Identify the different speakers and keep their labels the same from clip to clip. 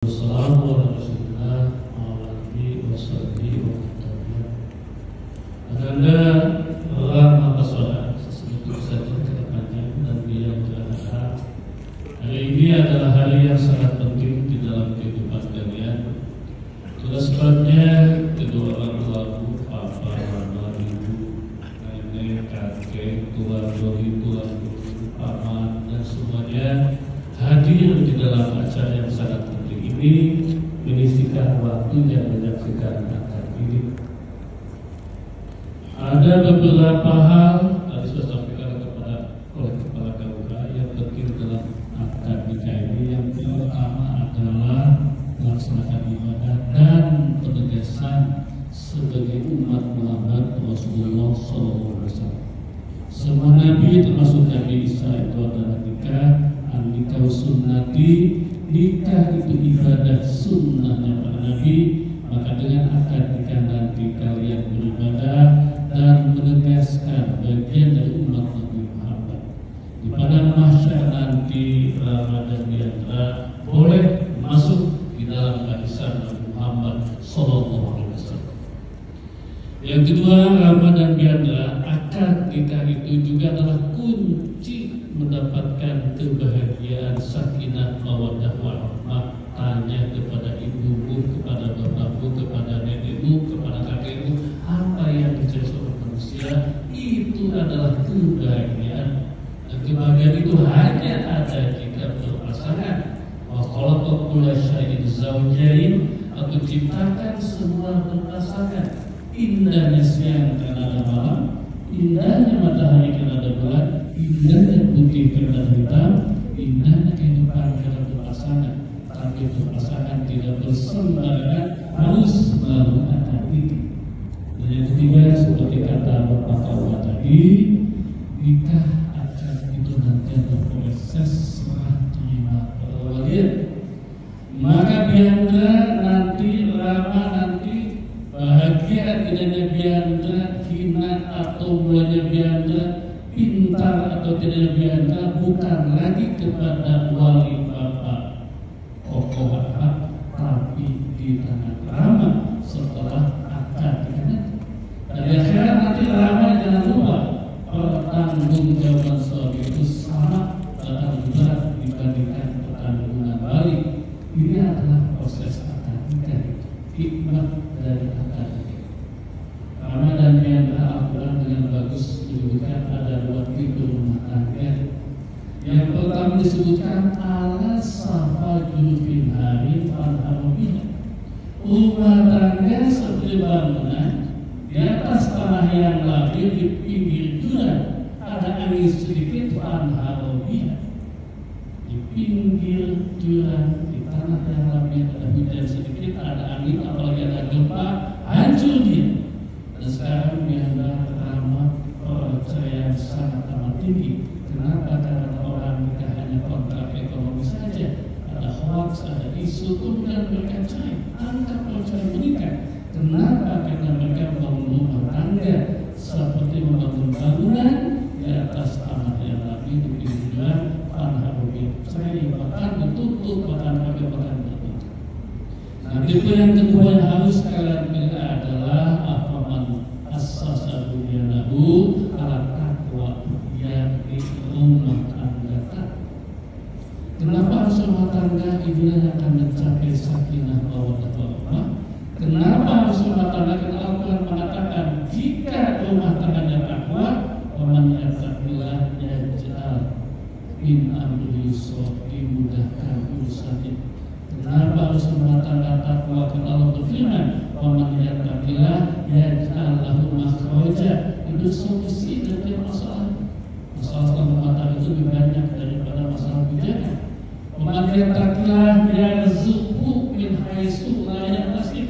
Speaker 1: Hari ini adalah hari yang sangat penting di dalam kehidupan kalian. Itulah sebabnya kedua orang tuaku, papa, mama, ibu, nenek, kakek, tuan, doi, tuan, paman, dan semuanya hadir di dalam acara yang sangat penting ini, menyisihkan waktu yang menyaksikan akad ini. Ada beberapa hal tadi sudah sampaikan oleh kepala KUH yang penting dalam akad nikah ini. Yang pertama adalah melaksanakan ibadah dan penegasan sebagai umat Muhammad Rasulullah SAW. Semua nabi termasuk Nabi Isa itu adalah nikah, nikah sunnati, nikah itu ibadah sunnahnya para nabi. Maka dengan akad nikah nanti kalian beribadah dan menegaskan bagian dari umat Nabi Muhammad. Di padang mahsyar nanti Rama dan Diandra boleh masuk di dalam barisan Nabi Muhammad SAW. Yang kedua, Rama dan Diandra, akad nikah itu juga adalah kunci mendapatkan kebahagiaan, sakinah, mawaddah warahmah. Tanya kepada ibumu, kepada bapakmu, kepada nenekmu, kepada kakekmu, apa yang menjadi seorang manusia itu adalah kebahagiaan. Dan kebahagiaan itu hanya ada jika berpasangan. Wa khalaqa kulla syai'in zawjayn, aku ciptakan semua berpasangan. Indahnya siang karena ada malam, indahnya matahari karena ada bulan, indahnya putih karena ada hitam, indahnya kehidupan karena berpasangan. Tapi berpasangan tidak bersembarangan, harus melalui akad nikah. Dan yang ketiga, seperti kata Bapak Kawa tadi, nikah akad itu nanti ada proses serah terima perwalian. Maka Diandra nanti, Rama nanti, bahagia tidaknya Diandra, hina atau mulanya Diandra, pintar atau tidaknya Diandra, bukan lagi kepada wali bapak pokok akad, tapi di tangan Rama setelah akad nikah. Dan di akhirat nanti Rama jangan lupa pertanggungjawaban suami itu sama dan berat dibandingkan pertanggungan balik. Ini adalah proses akad nikah, hikmah dari akad nikah. Rama dan Diandra Al-Quran dengan bagus menyebutkan ada dua tipe rumah tangga. Yang pertama disebutkan ala safa julfin hari fanharubiha, rumah tangga seperti bangunan di atas tanah yang labil di pinggir jurang, ada angin sedikit fanharubiha. Di pinggir jurang di tanah yang labil ada hujan sedikit, ada angin, apalagi ada gempa, hancur dia. Dan sekarang Diandra Rama percayaan sangat amat tinggi. Kenapa? Karena orang nikah hanya kontrak ekonomi saja, ada hoax, ada isu, kemudian mereka cerai, angka perceraian meningkat. Kenapa? Karena mereka membangun rumah tangga seperti membangun bangunan di atas tanah yang lagi di pinggir fanharubi, cerai, bahkan ditutup, bahkan bertutup. Nah, tipe yang kedua yang harus kalian pilih adalah afaman assasa bunyanahu ala taqwa, yakni rumah tangga. Kenapa harus rumah tangga? Inilah yang akan mencapai sakinah mawaddah warahmah. Kenapa harus rumah tangga? Karena Al-Quran mengatakan jika rumah tangganya takwa, waman yattaqillah yaj'al min amrihi yusra, dimudahkan urusannya. Kenapa harus rumah tangga takwa? Karena Allah berfirman, waman yattaqillah yaj'al lahu makhraja, itu solusi dari masalah. Masalah rumah tangga itu lebih banyak daripada masalah bijakan. Waman yattaqillah yarzuqhu min haitsu la yahtasib.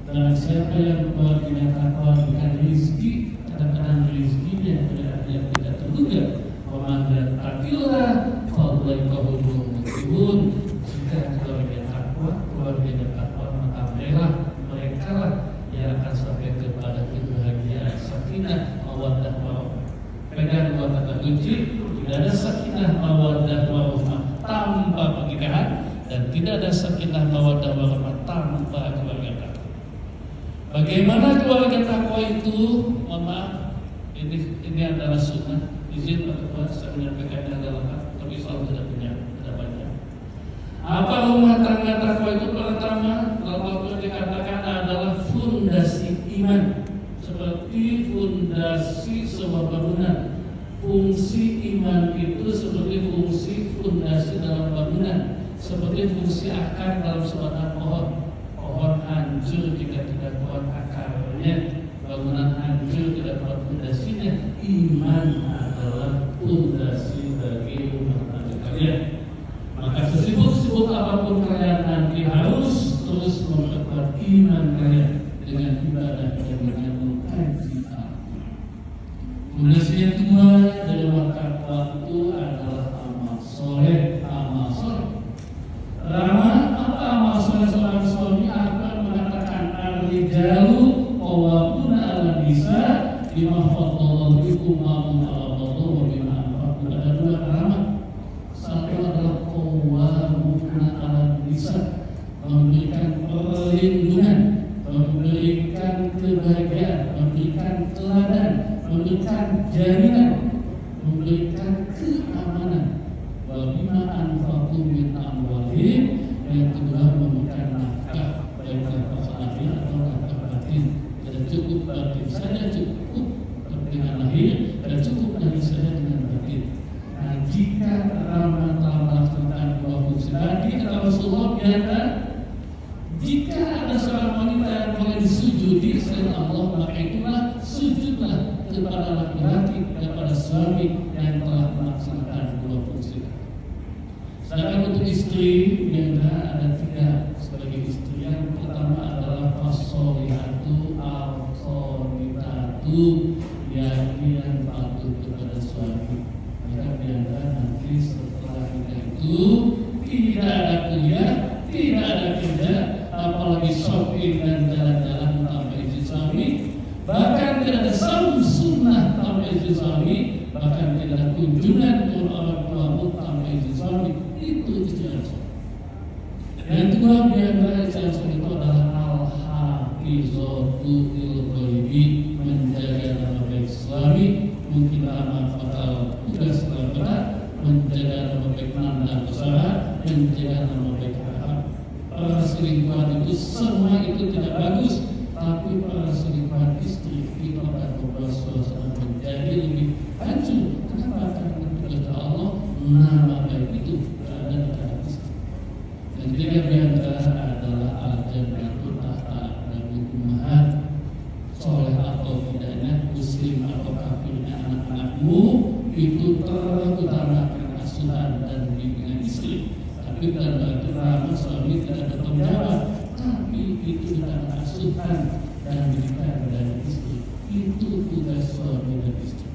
Speaker 1: Dan siapa yang membuatnya takwa dengan rezeki, kadang-kadang rezekinya yang tidak terduga. Waman yattaqillah faulaika humul muhtadun. Jika keluarga takwa, maka mereka lah yang akan sampai kepada kebahagiaan, sakinah, mawaddah warahmah. Pegang dua kata kunci, tidak ada sakinah, mawaddah warahmah tanpa pernikahan, dan tidak ada sakinah mawaddah warahmah tanpa keluarga takwa. Bagaimana keluarga takwa itu? Mohon maaf, ini adalah sunnah. Izin Pak Ketua, saya menyampaikan dalam hal, tapi selalu tidak punya, tidak banyak. Apa rumah tangga takwa itu? Pertama, kalau dikatakan adalah fondasi iman, seperti fondasi sebuah bangunan. Fungsi iman itu seperti fungsi fondasi dalam bangunan, seperti fungsi akar dalam sebatang pohon. Pohon hancur jika tidak kuat akarnya, bangunan hancur tidak kuat fondasinya. Iman adalah fondasi bagi rumah tangga kalian. Maka sesibuk-sibuk apapun kalian nanti harus terus memperkuat iman kalian dengan ibadah dan dengan mengkaji Al-Quran. Fondasi yang kedua dari takwa itu adalah amal soleh. Amal soleh. Pertama, apa amal soleh seorang suami? Al-Quran mengatakan ar-rijalu qawwamuna 'alan nisa bima faddala bikum wa bima anfaqtum. Ada dua alamat. Satu adalah qawwamuna 'alan nisa, memberikan perlindungan, memberikan kebahagiaan, memberikan teladan, memberikan jaminan, memberikan keamanan. Wa bima anfaqtum min amwalihim, yang kedua memberikan nafkah, baik nafkah lahir atau nafkah batin. Tidak cukup batin saja, cukup kepentingan lahir, dan cukup lahir saja dengan batin. Nah, jika Ramadan telah melaksanakan dua fungsi tadi, kata Rasulullah, biarkan jika ada seorang wanita yang boleh disujudi selain Allah, maka itulah sujudlah kepada laki-laki, kepada suami yang telah melaksanakan dua fungsi. Sedangkan untuk istri, biarkan ada tiga sebagai istri. Yang pertama adalah fasolihatu al-qanitatu, yakni yang patuh kepada suami. Maka biarkan nanti setelah kita itu tidak ada kuliah, tidak ada kerja, apalagi shopping dan jalan-jalan tanpa izin suami, bahkan tidak ada sunnah tanpa izin suami, bahkan tidak ada kunjungan ke orang tuamu tanpa izin suami. Itu istilah suami. Yang kedua, biarlah istilah suami itu adalah al-hafizatu lil ghaibi, menjaga nama baik suami. Mungkin amat bakal tugas berat, menjaga nama baik nanda besar, menjaga nama baik akhlak. Perselingkuhan itu semua itu tidak bagus, tapi perselingkuhan istri itu akan membuat suasana menjadi lebih hancur. Kenapa? Karena kata Allah, nama baik itu berada di dalam istri. Dan ketiga diantara adalah al-jannatu tahta aqdamil ummahat. Soleh atau tidaknya, muslim atau kafirnya anak-anakmu, itu terutamakan asuhan dan bimbingan istri. Tapi bukan berarti ramah suami tidak bertanggung jawab, tapi itu dalam asuhan dan bimbingan dari istri. Itu tugas suami dan istri.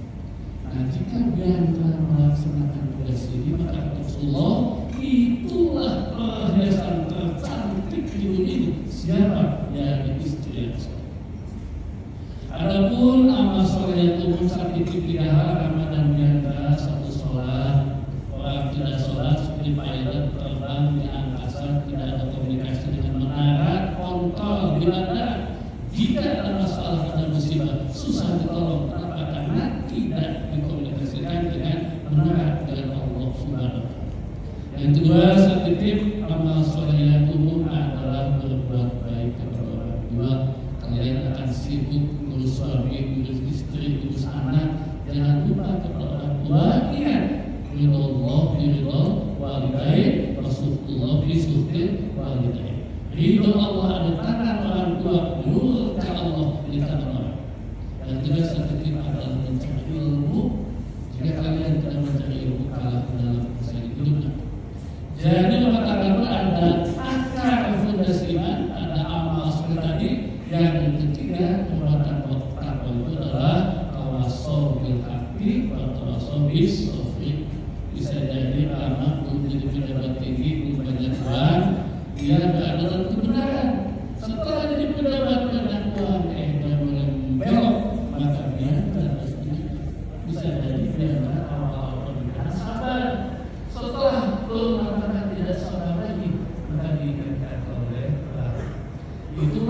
Speaker 1: Nah, jika dia telah melaksanakan tugas ini, maka Rasulullah, itulah perhiasan tercantik di dunia ini. Siapa? Ya, istri yang soleh. Adapun amal soleh yang umum saat itu tiga hal, Ramadan diantara satu sholat. Orang tidak sholat seperti pilot terbang di angkasa, tidak ada komunikasi dengan menara kontrol di bandara. Jika ada masalah, ada musibah, susah ditolong. Kenapa? Karena tidak dikomunikasikan dengan menara, dengan Allah Subhanahu. Yang kedua, saat titip amal soleh yang umum adalah berbuat baik kepada orang tua. Kalian akan sibuk ngurus suami, ngurus istri, ngurus anak. Jangan lupa kepada orang tua. Ingat, ridho ridho walidain, rasulullah fi suhti walidain. Ridho Allah ada tangan orang tua, murka Allah di tangan orang. Dan juga sedikit adalah mencari ilmu. Jika kalian tidak mencari ilmu, kalah dalam persaingan hidupnya. Jadi mengatakan ada akar fondasi iman, ada amal soleh tadi. Yang ketiga, perbuatan takwa itu adalah tawassaw bil haqqi wa tawassaw bis sabr. Bisa jadi anak menjadi pejabat tinggi, banyak uang, dia berada dalam kebenaran. Setelah jadi pejabat banyak uang, dia mulai membelok, maka dia tidak bisa jadi dia awal-awal dengan sabar. Setelah mengatakan tidak sabar lagi,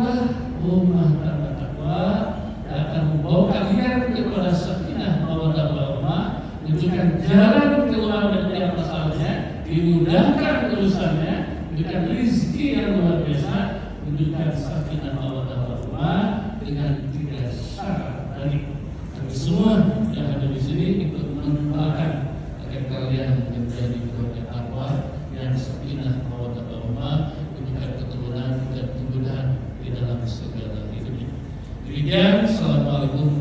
Speaker 1: itulah rumah tangga takwa yang akan membawa kalian kepada sakinah mawaddah warahmah, menunjukkan jalan keluar dari tiap masalahnya, dimudahkan urusannya, memberikan rezeki yang luar biasa, menunjukkan sakinah mawaddah warahmah dengan 3 syarat tadi. Kami semua yang ada di sini ikut mendoakan agar kalian menjadi keluarga takwa yang sakinah mawaddah warahmah, memberikan keturunan dan kemudahan di dalam segala hidupnya. Demikian, assalamualaikum